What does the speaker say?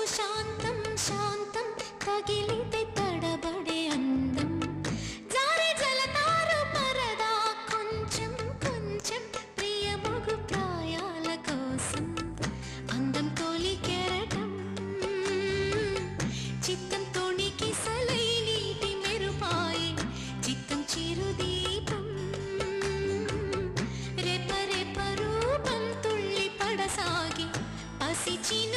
శాంతం శాంతం తగిలితే తడబడే అందం జారి జలతారు పరదా కొంచెం కొంచెం ప్రియమగు ప్రాయాల కోసం అందం తోలి కెరటం చిత్తం తోణికి సలై నీటి మెరుపాయి చిత్తం చిరుదీపం రెపరెప రూపం తుళ్ళి పడసాగి పసి చిన్న